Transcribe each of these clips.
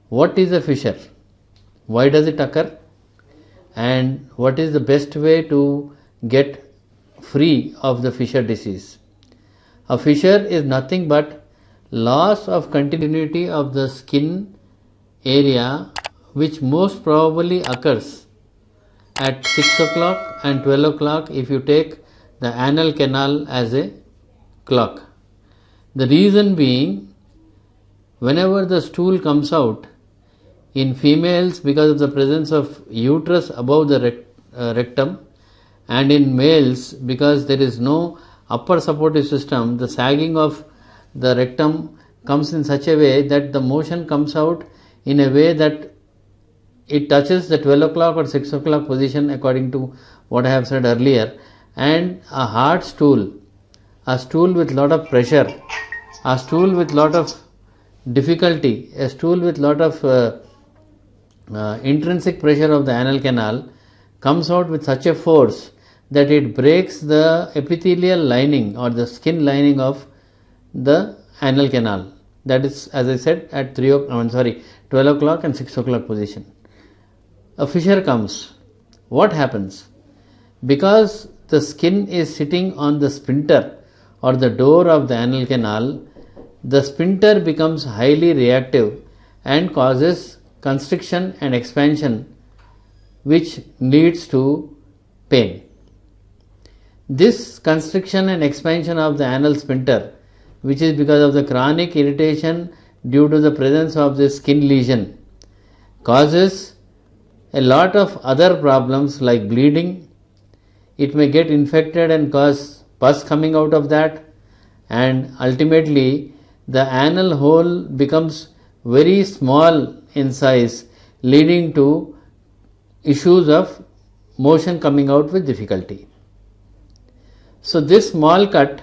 What is a fissure? Why does it occur? And what is the best way to get free of the fissure disease? A fissure is nothing but loss of continuity of the skin area, which most probably occurs at 6 o'clock and 12 o'clock if you take the anal canal as a clock. The reason being, whenever the stool comes out in females because of the presence of uterus above the rectum, and in males because there is no upper supportive system, the sagging of the rectum comes in such a way that the motion comes out in a way that it touches the 12 o'clock or 6 o'clock position according to what I have said earlier. And a hard stool, a stool with lot of pressure, a stool with lot of difficulty, a stool with lot of intrinsic pressure of the anal canal comes out with such a force that it breaks the epithelial lining or the skin lining of the anal canal. That is, as I said, at 12 o'clock and 6 o'clock position. A fissure comes. What happens? Because the skin is sitting on the sphincter or the door of the anal canal, the sphincter becomes highly reactive and causes constriction and expansion, which leads to pain. This constriction and expansion of the anal sphincter, which is because of the chronic irritation due to the presence of this skin lesion, causes a lot of other problems like bleeding. It may get infected and cause pus coming out of that, and ultimately the anal hole becomes very small in size, leading to issues of motion coming out with difficulty. So this small cut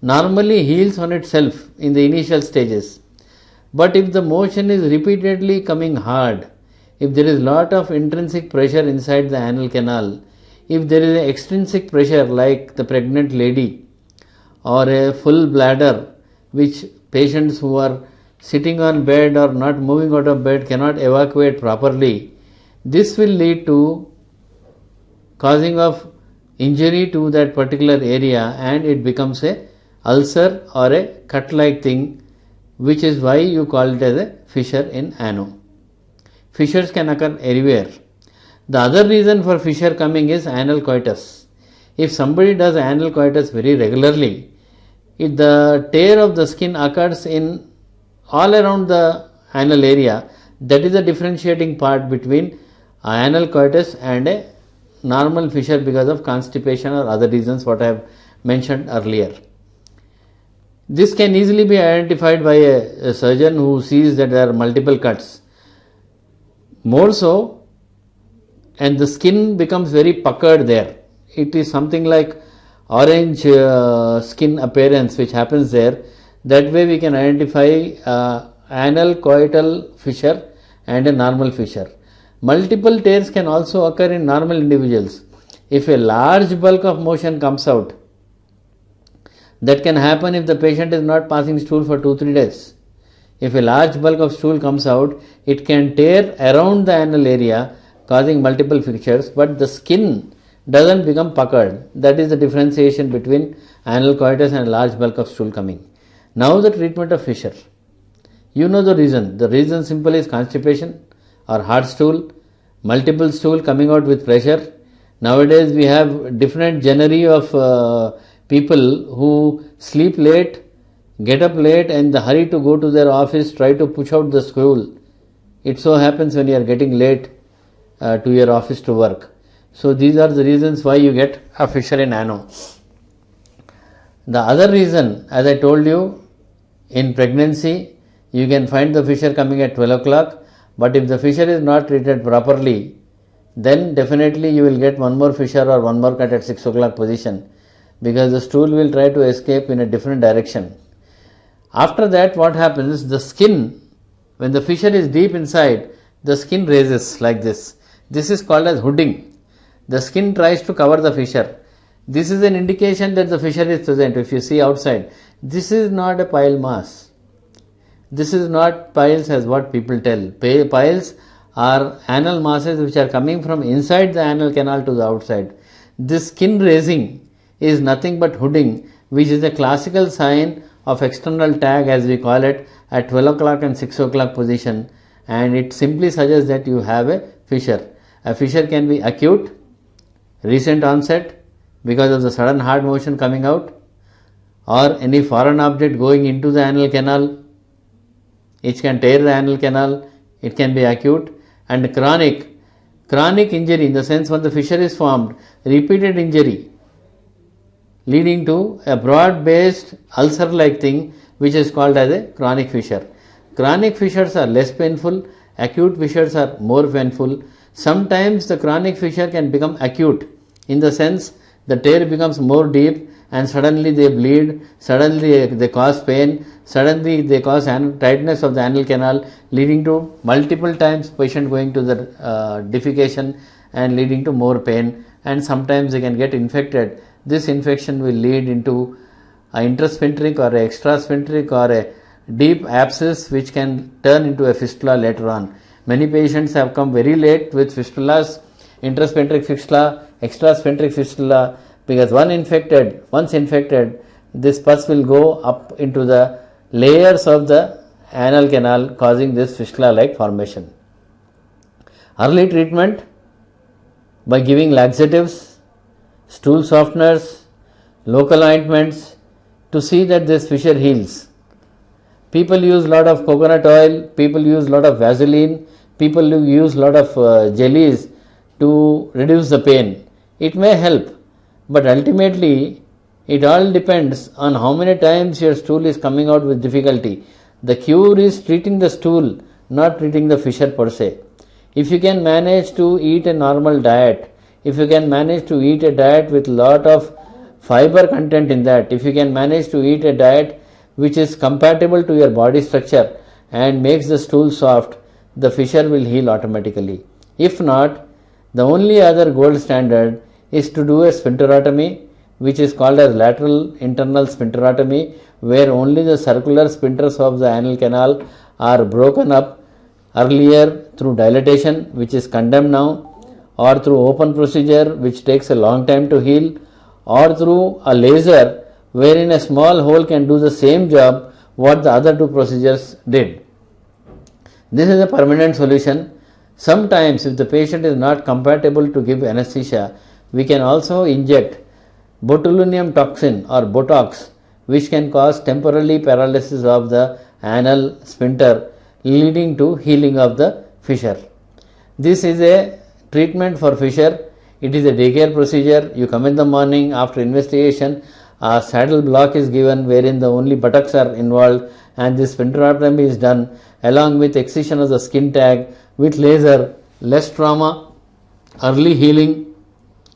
normally heals on itself in the initial stages, but if the motion is repeatedly coming hard, if there is lot of intrinsic pressure inside the anal canal, if there is an extrinsic pressure like the pregnant lady or a full bladder, which patients who are sitting on bed or not moving out of bed cannot evacuate properly, this will lead to causing of injury to that particular area, and it becomes a ulcer or a cut-like thing, which is why you call it as a fissure in ano. Fissures can occur everywhere. The other reason for fissure coming is anal coitus. If somebody does anal coitus very regularly, if the tear of the skin occurs in all around the anal area, that is the differentiating part between anal coitus and a normal fissure because of constipation or other reasons what I have mentioned earlier. This can easily be identified by a surgeon who sees that there are multiple cuts. More so, and the skin becomes very puckered there. It is something like orange skin appearance which happens there. That way we can identify anal coital fissure and a normal fissure. Multiple tears can also occur in normal individuals. If a large bulk of motion comes out, that can happen if the patient is not passing stool for 2-3 days. If a large bulk of stool comes out, it can tear around the anal area, causing multiple fissures, but the skin doesn't become puckered. That is the differentiation between anal coitus and a large bulk of stool coming. Now the treatment of fissure. You know the reason. The reason simple is constipation or hard stool, multiple stool coming out with pressure. Nowadays we have different genera of people who sleep late, get up late, and in the hurry to go to their office try to push out the stool. It so happens when you are getting late to your office to work. So these are the reasons why you get a fissure in ano. The other reason, as I told you, in pregnancy you can find the fissure coming at 12 o'clock, but if the fissure is not treated properly, then definitely you will get one more fissure or one more cut at 6 o'clock position, because the stool will try to escape in a different direction. After that, what happens, the skin, when the fissure is deep inside, the skin raises like this. This is called as hooding. The skin tries to cover the fissure. This is an indication that the fissure is present. If you see outside, this is not a pile mass. This is not piles as what people tell. Piles are anal masses which are coming from inside the anal canal to the outside. This skin raising is nothing but hooding, which is a classical sign of external tag, as we call it, at 12 o'clock and 6 o'clock position, and it simply suggests that you have a fissure. A fissure can be acute, recent onset because of the sudden hard motion coming out, or any foreign object going into the anal canal, which can tear the anal canal. It can be acute. And chronic injury, in the sense when the fissure is formed, repeated injury leading to a broad-based ulcer-like thing, which is called as a chronic fissure. Chronic fissures are less painful, acute fissures are more painful. Sometimes the chronic fissure can become acute, in the sense the tear becomes more deep and suddenly they bleed, suddenly they cause pain, suddenly they cause tightness of the anal canal, leading to multiple times patient going to the defecation and leading to more pain, and sometimes they can get infected. This infection will lead into an intrasphincteric or a extrasphincteric or a deep abscess, which can turn into a fistula later on. Many patients have come very late with fistulas, intrasphincteric fistula, extrasphincteric fistula, because once infected, this pus will go up into the layers of the anal canal, causing this fistula-like formation. Early treatment by giving laxatives, stool softeners, local ointments to see that this fissure heals. People use a lot of coconut oil, people use a lot of Vaseline, people use a lot of jellies to reduce the pain. It may help, but ultimately it all depends on how many times your stool is coming out with difficulty. The cure is treating the stool, not treating the fissure per se. If you can manage to eat a normal diet, if you can manage to eat a diet with lot of fiber content in that, if you can manage to eat a diet which is compatible to your body structure and makes the stool soft, the fissure will heal automatically. If not, the only other gold standard is to do a sphincterotomy, which is called as lateral internal sphincterotomy, where only the circular sphincters of the anal canal are broken up earlier through dilatation, which is condemned now, or through open procedure, which takes a long time to heal, or through a laser, wherein a small hole can do the same job what the other two procedures did. This is a permanent solution. Sometimes if the patient is not compatible to give anesthesia, we can also inject botulinum toxin or Botox, which can cause temporary paralysis of the anal sphincter, leading to healing of the fissure. This is a treatment for fissure. It is a daycare procedure. You come in the morning, after investigation, a saddle block is given wherein the only buttocks are involved, and this sphincterotomy is done along with excision of the skin tag with laser, less trauma, early healing,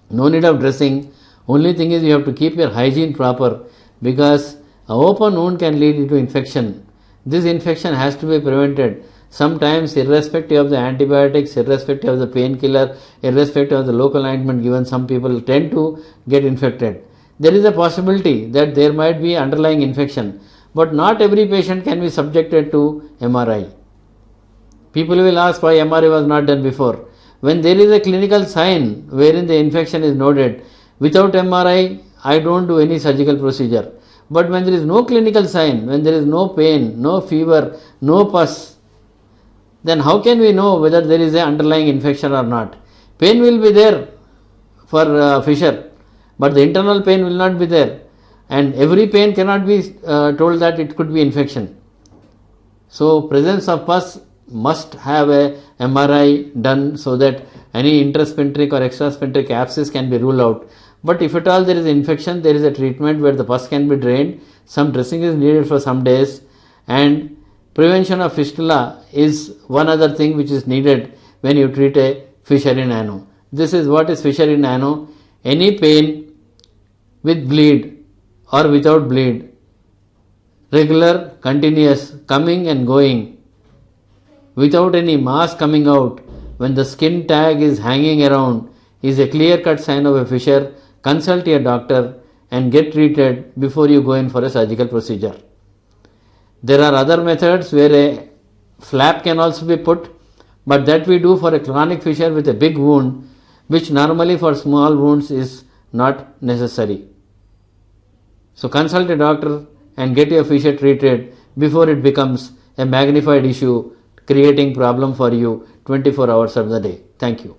no need of dressing. Only thing is you have to keep your hygiene proper, because an open wound can lead into infection. This infection has to be prevented. Sometimes, irrespective of the antibiotics, irrespective of the painkiller, irrespective of the local ointment given, some people tend to get infected. There is a possibility that there might be underlying infection, but not every patient can be subjected to MRI. People will ask why MRI was not done before. When there is a clinical sign wherein the infection is noted, without MRI, I don't do any surgical procedure. But when there is no clinical sign, when there is no pain, no fever, no pus, then how can we know whether there is an underlying infection or not? Pain will be there for fissure, but the internal pain will not be there. And every pain cannot be told that it could be infection. So presence of pus must have a MRI done so that any intrasphincteric or extrasphincteric abscess can be ruled out. But if at all there is infection, there is a treatment where the pus can be drained. Some dressing is needed for some days, and prevention of fistula is one other thing which is needed when you treat a fissure in ano. This is what is fissure in ano. Any pain with bleed or without bleed, regular, continuous, coming and going, without any mass coming out, when the skin tag is hanging around, is a clear-cut sign of a fissure. Consult your doctor and get treated before you go in for a surgical procedure. There are other methods where a flap can also be put, but that we do for a chronic fissure with a big wound, which normally for small wounds is not necessary. So consult a doctor and get your fissure treated before it becomes a magnified issue, creating problem for you 24 hours of the day. Thank you.